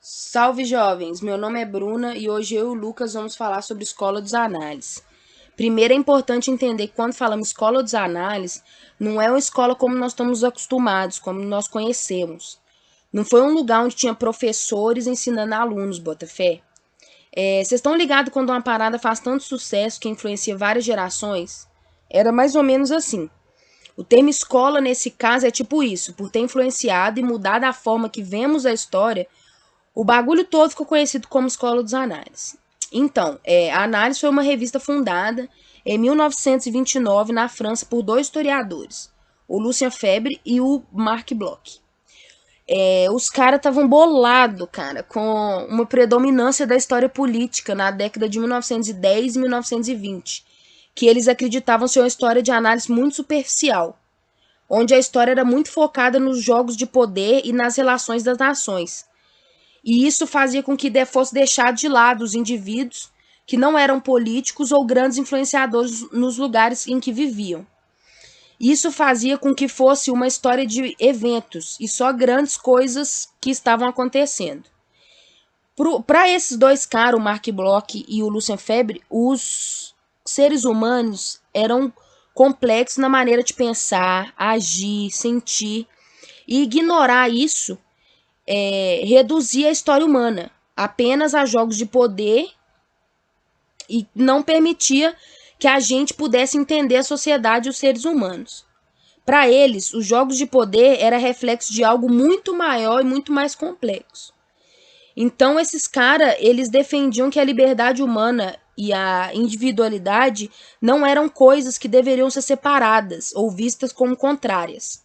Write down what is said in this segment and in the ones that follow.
Salve, jovens! Meu nome é Bruna e hoje eu e o Lucas vamos falar sobre Escola dos Análises. Primeiro é importante entender que quando falamos Escola dos Análises, não é uma escola como nós estamos acostumados, como nós conhecemos. Não foi um lugar onde tinha professores ensinando alunos, Botafé. Vocês estão ligados quando uma parada faz tanto sucesso que influencia várias gerações? Era mais ou menos assim. O termo escola, nesse caso, é tipo isso, por ter influenciado e mudado a forma que vemos a história. O bagulho todo ficou conhecido como Escola dos Análises. Então, a Análise foi uma revista fundada em 1929 na França por dois historiadores, o Lucien Febvre e o Marc Bloch. Os caras estavam bolados, cara, com uma predominância da história política na década de 1910 e 1920, que eles acreditavam ser uma história de análise muito superficial, onde a história era muito focada nos jogos de poder e nas relações das nações. E isso fazia com que fosse deixado de lado os indivíduos que não eram políticos ou grandes influenciadores nos lugares em que viviam. Isso fazia com que fosse uma história de eventos e só grandes coisas que estavam acontecendo. Para esses dois caras, o Marc Bloch e o Lucien Febvre, os seres humanos eram complexos na maneira de pensar, agir, sentir, e ignorar isso reduzia a história humana apenas a jogos de poder e não permitia que a gente pudesse entender a sociedade e os seres humanos. Para eles, os jogos de poder era reflexo de algo muito maior e muito mais complexo. Então, esses caras, eles defendiam que a liberdade humana e a individualidade não eram coisas que deveriam ser separadas ou vistas como contrárias.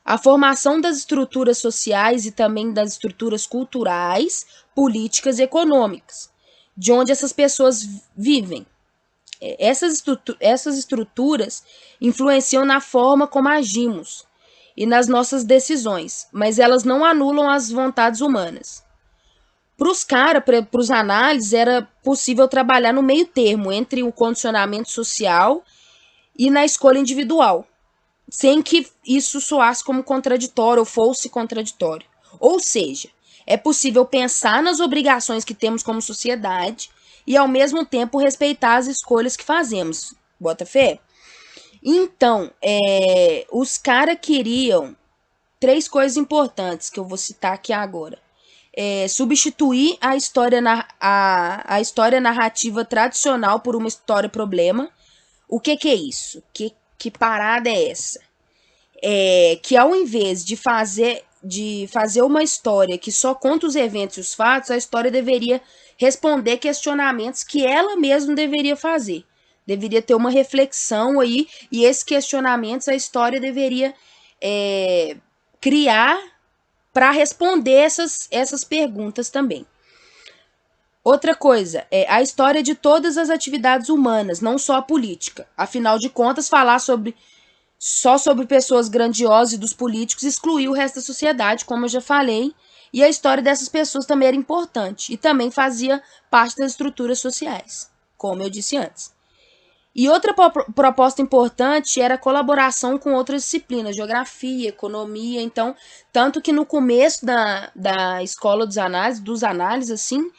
A formação das estruturas sociais e também das estruturas culturais, políticas e econômicas, de onde essas pessoas vivem. Essas estruturas influenciam na forma como agimos e nas nossas decisões, mas elas não anulam as vontades humanas. Para os caras, para os análises, era possível trabalhar no meio termo entre o condicionamento social e na escolha individual, sem que isso soasse como contraditório ou fosse contraditório. Ou seja, é possível pensar nas obrigações que temos como sociedade e, ao mesmo tempo, respeitar as escolhas que fazemos. Bota fé? Então, os caras queriam três coisas importantes que eu vou citar aqui agora. Substituir a história narrativa tradicional por uma história problema. O que é isso? Que parada é essa? Que ao invés de fazer uma história que só conta os eventos e os fatos, a história deveria responder questionamentos que ela mesma deveria fazer. Deveria ter uma reflexão aí, e esses questionamentos a história deveria criar para responder essas perguntas também. Outra coisa, a história de todas as atividades humanas, não só a política. Afinal de contas, falar só sobre pessoas grandiosas e dos políticos excluir o resto da sociedade, como eu já falei, e a história dessas pessoas também era importante e também fazia parte das estruturas sociais, como eu disse antes. E outra proposta importante era a colaboração com outras disciplinas, geografia, economia, então, tanto que no começo da escola dos análises, assim,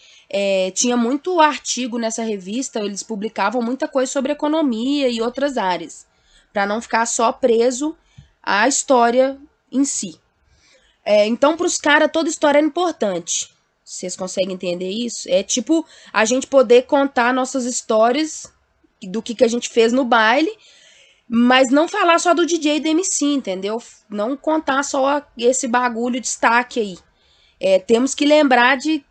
tinha muito artigo nessa revista, eles publicavam muita coisa sobre economia e outras áreas, para não ficar só preso à história em si. Então, para os caras, toda história é importante. Vocês conseguem entender isso? É tipo a gente poder contar nossas histórias do que a gente fez no baile, mas não falar só do DJ e do MC, entendeu? Não contar só esse bagulho de destaque aí. Temos que lembrar de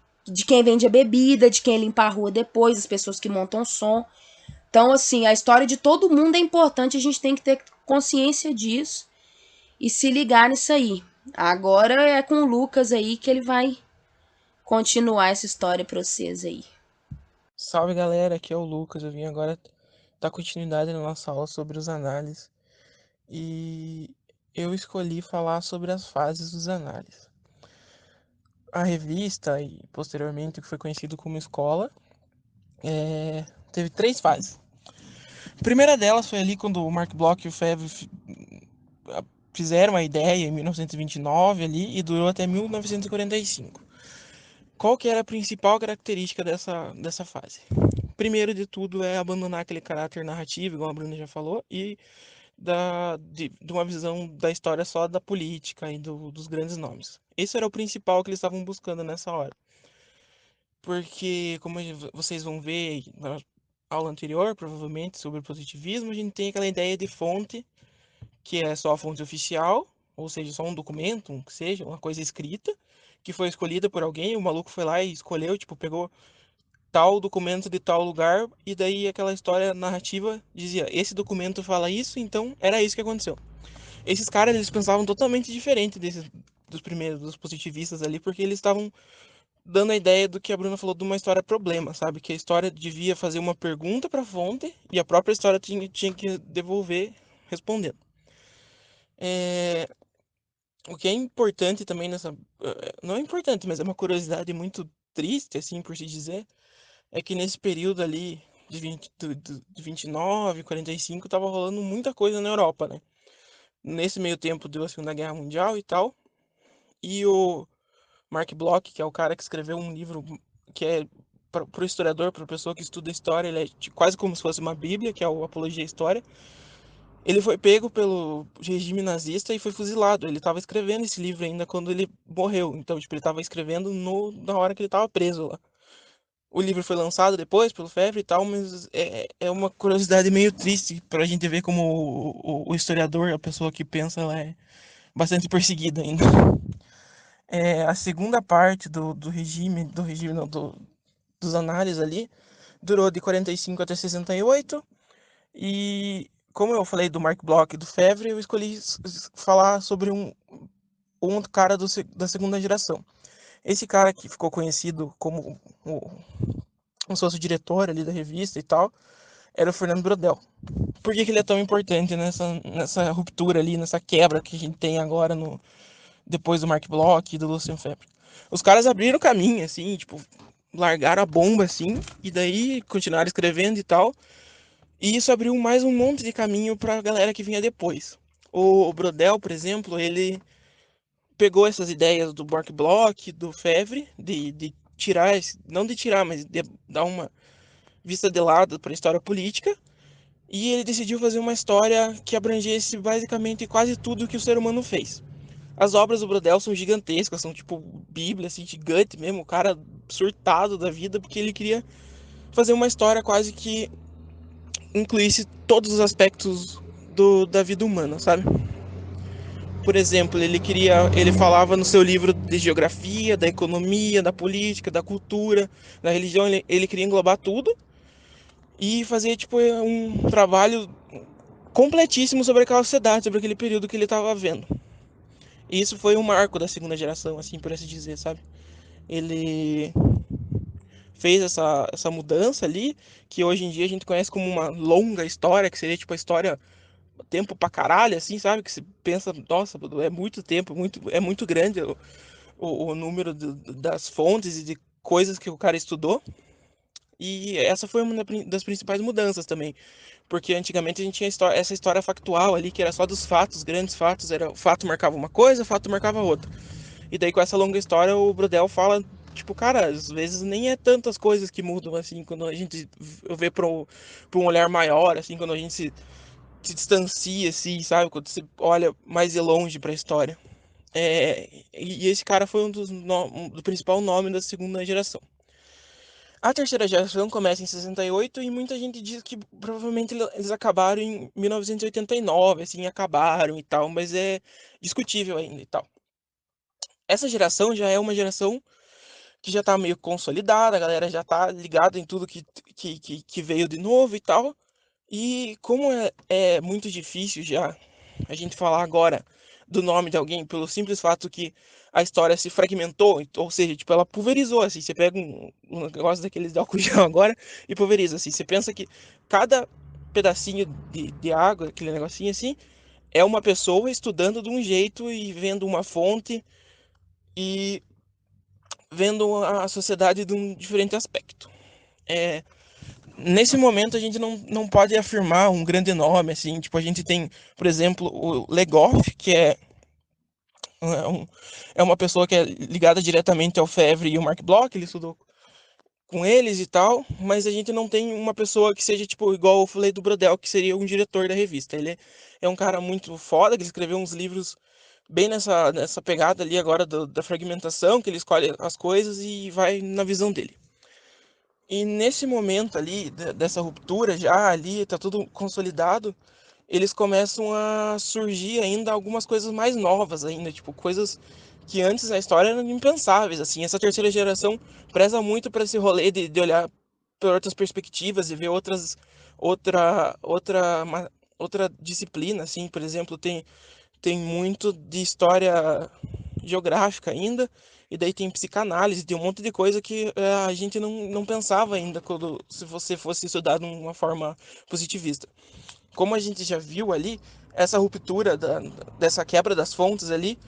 quem vende a bebida, de quem limpa a rua depois, das pessoas que montam som. Então, assim, a história de todo mundo é importante, a gente tem que ter consciência disso e se ligar nisso aí. Agora é com o Lucas aí que ele vai continuar essa história pra vocês aí. Salve galera, aqui é o Lucas. Eu vim agora dar continuidade na nossa aula sobre os análises e eu escolhi falar sobre as fases dos análises. A revista e posteriormente o que foi conhecido como escola teve três fases. A primeira delas foi ali quando o Marc Bloch e o Febvre fizeram a ideia em 1929 ali e durou até 1945. Qual que era a principal característica dessa fase? Primeiro de tudo é abandonar aquele caráter narrativo, igual a Bruna já falou, e de uma visão da história só da política e dos grandes nomes. Esse era o principal que eles estavam buscando nessa hora. Porque, como vocês vão ver na aula anterior, provavelmente, sobre o positivismo, a gente tem aquela ideia de fonte, que é só a fonte oficial, ou seja, só um documento, que seja, uma coisa escrita, que foi escolhida por alguém, o maluco foi lá e escolheu, tipo, pegou tal documento de tal lugar, e daí aquela história narrativa dizia, esse documento fala isso, então era isso que aconteceu. Esses caras, eles pensavam totalmente diferente dos primeiros, dos positivistas ali, porque eles estavam dando a ideia do que a Bruna falou de uma história problema, sabe? Que a história devia fazer uma pergunta para a fonte e a própria história tinha que devolver respondendo. O que é importante também nessa. Não é importante, mas é uma curiosidade muito triste, assim, por se dizer, é que nesse período ali de 29, 45, tava rolando muita coisa na Europa, né? Nesse meio tempo deu a Segunda Guerra Mundial e tal. E o Mark Bloch, que é o cara que escreveu um livro que é para o historiador, para a pessoa que estuda história, ele é quase como se fosse uma bíblia, que é o Apologia à História. Ele foi pego pelo regime nazista e foi fuzilado. Ele estava escrevendo esse livro ainda quando ele morreu. Então, tipo, ele estava escrevendo na hora que ele estava preso lá. O livro foi lançado depois pelo Fevre e tal, mas é uma curiosidade meio triste para a gente ver como o historiador, a pessoa que pensa, ela é bastante perseguida ainda. A segunda parte do regime não, dos análises ali, durou de 45 até 68. E como eu falei do Mark Bloch e do Fevre, eu escolhi falar sobre um cara da segunda geração. Esse cara que ficou conhecido como se fosse o diretor ali da revista e tal, era o Fernando Brodel. Por que ele é tão importante nessa ruptura ali, nessa quebra que a gente tem agora depois do Mark Bloch e do Lucian Febvre? Os caras abriram caminho, assim, tipo, largaram a bomba, assim, e daí continuaram escrevendo e tal. E isso abriu mais um monte de caminho pra galera que vinha depois. O Brodel, por exemplo, ele pegou essas ideias do Mark Bloch, do Fevre, de tirar, não de tirar, mas de dar uma vista de lado para a história política, e ele decidiu fazer uma história que abrangesse basicamente quase tudo que o ser humano fez. As obras do Brodel são gigantescas, são tipo Bíblia, assim, gigante mesmo, o cara surtado da vida, porque ele queria fazer uma história quase que incluísse todos os aspectos da vida humana, sabe? Por exemplo, ele falava no seu livro de geografia, da economia, da política, da cultura, da religião, ele queria englobar tudo e fazer tipo um trabalho completíssimo sobre aquela sociedade, sobre aquele período que ele estava vendo. E isso foi um marco da segunda geração, assim por assim dizer, sabe? Ele fez essa mudança ali, que hoje em dia a gente conhece como uma longa história, que seria tipo a história tempo pra caralho, assim, sabe? Que se pensa, nossa, é muito tempo, é muito grande o número das fontes e de coisas que o cara estudou. E essa foi uma das principais mudanças também. Porque antigamente a gente tinha essa história factual ali, que era só dos fatos, grandes fatos, era o fato marcava uma coisa, o fato marcava outra. E daí com essa longa história o Brodel fala, tipo, cara, às vezes nem é tantas coisas que mudam, assim, quando a gente vê pra um olhar maior, assim, quando a gente se distancia, assim, sabe? Quando você olha mais de longe pra história. E esse cara foi do principal nome da segunda geração. A terceira geração começa em 68 e muita gente diz que provavelmente eles acabaram em 1989, assim, acabaram e tal, mas é discutível ainda e tal. Essa geração já é uma geração que já tá meio consolidada, a galera já tá ligada em tudo que veio de novo e tal. E como é muito difícil já a gente falar agora do nome de alguém pelo simples fato que a história se fragmentou, ou seja, tipo, ela pulverizou, assim, você pega um negócio daqueles de álcool gel agora e pulveriza, assim, você pensa que cada pedacinho de água, aquele negocinho assim, é uma pessoa estudando de um jeito e vendo uma fonte e vendo a sociedade de um diferente aspecto. É, Nesse momento a gente não pode afirmar um grande nome, assim, tipo, a gente tem, por exemplo, o Le Goff, que é É, é uma pessoa que é ligada diretamente ao Fevre e o Mark Bloch, ele estudou com eles e tal, mas a gente não tem uma pessoa que seja, tipo, igual eu falei do Brodel, que seria um diretor da revista. Ele é um cara muito foda, que escreveu uns livros bem nessa pegada ali agora da fragmentação, que ele escolhe as coisas e vai na visão dele. E nesse momento ali, dessa ruptura, já ali, tá tudo consolidado, eles começam a surgir ainda algumas coisas mais novas ainda, tipo, coisas que antes na história eram impensáveis, assim. Essa terceira geração preza muito para esse rolê de olhar por outras perspectivas e ver outra, outra disciplina, assim. Por exemplo, tem muito de história geográfica ainda, e daí tem psicanálise, tem um monte de coisa que a gente não pensava ainda quando, se você fosse estudar de uma forma positivista. Como a gente já viu ali, essa ruptura dessa quebra das fontes ali,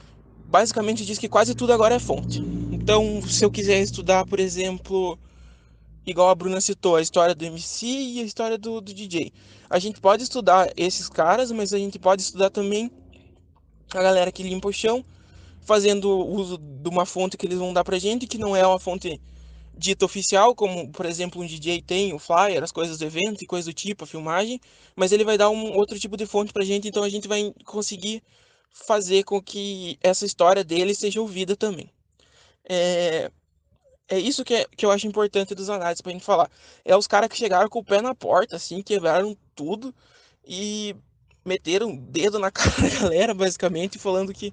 basicamente diz que quase tudo agora é fonte. Então, se eu quiser estudar, por exemplo, igual a Bruna citou, a história do MC e a história do DJ, a gente pode estudar esses caras, mas a gente pode estudar também a galera que limpa o chão, fazendo uso de uma fonte que eles vão dar pra gente, que não é uma fonte dita oficial, como por exemplo um DJ tem, o flyer, as coisas do evento e coisa do tipo, a filmagem, mas ele vai dar um outro tipo de fonte pra gente, então a gente vai conseguir fazer com que essa história dele seja ouvida também. É, é isso que eu acho importante dos análises pra gente falar. É os caras que chegaram com o pé na porta, assim, quebraram tudo e meteram o dedo na cara da galera, basicamente, falando que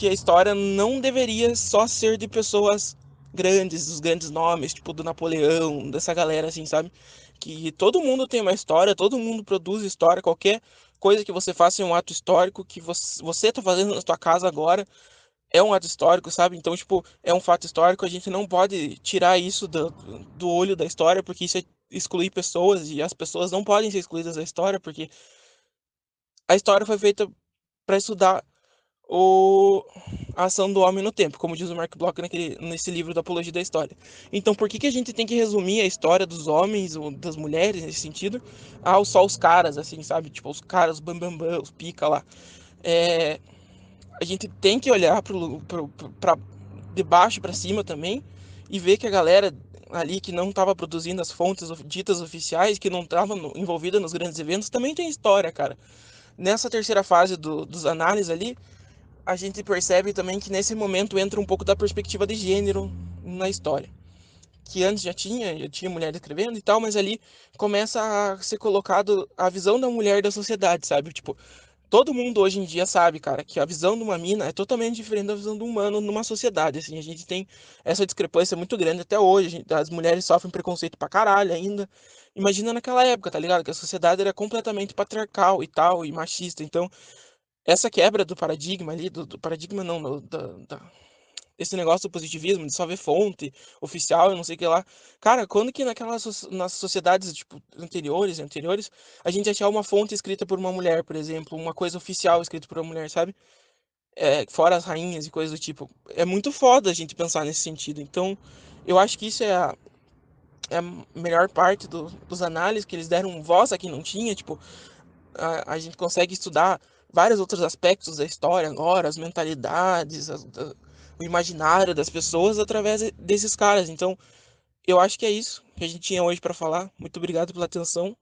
a história não deveria só ser de pessoas grandes, dos grandes nomes, tipo do Napoleão, dessa galera assim, sabe? Que todo mundo tem uma história, todo mundo produz história, qualquer coisa que você faça é um ato histórico, que você tá fazendo na sua casa agora é um ato histórico, sabe? Então, tipo, é um fato histórico, a gente não pode tirar isso do olho da história, porque isso é excluir pessoas, e as pessoas não podem ser excluídas da história, porque a história foi feita para estudar o a ação do homem no tempo, como diz o Mark Bloch nesse livro da Apologia da História. Então, por que que a gente tem que resumir a história dos homens ou das mulheres nesse sentido ao só os caras, assim, sabe? Tipo, os caras, os bambambam, os pica lá. É, a gente tem que olhar pra de baixo para cima também e ver que a galera ali que não estava produzindo as fontes ditas oficiais, que não estava envolvida nos grandes eventos, também tem história, cara. Nessa terceira fase dos análises ali, a gente percebe também que nesse momento entra um pouco da perspectiva de gênero na história. Que antes já tinha mulher escrevendo e tal, mas ali começa a ser colocado a visão da mulher da sociedade, sabe? Tipo, todo mundo hoje em dia sabe, cara, que a visão de uma mina é totalmente diferente da visão do humano numa sociedade, assim. A gente tem essa discrepância muito grande até hoje. As mulheres sofrem preconceito pra caralho ainda. Imagina naquela época, tá ligado? Que a sociedade era completamente patriarcal e tal, e machista. Então, essa quebra do paradigma ali, do paradigma não, esse negócio do positivismo, de só ver fonte oficial e não sei o que lá. Cara, quando que nas sociedades, tipo, anteriores, a gente achar uma fonte escrita por uma mulher, por exemplo, uma coisa oficial escrita por uma mulher, sabe? É, fora as rainhas e coisas do tipo. É muito foda a gente pensar nesse sentido. Então, eu acho que isso é a melhor parte dos análises, que eles deram voz a quem não tinha, tipo, a gente consegue estudar vários outros aspectos da história agora, as mentalidades, o imaginário das pessoas através desses caras. Então, eu acho que é isso que a gente tinha hoje para falar. Muito obrigado pela atenção.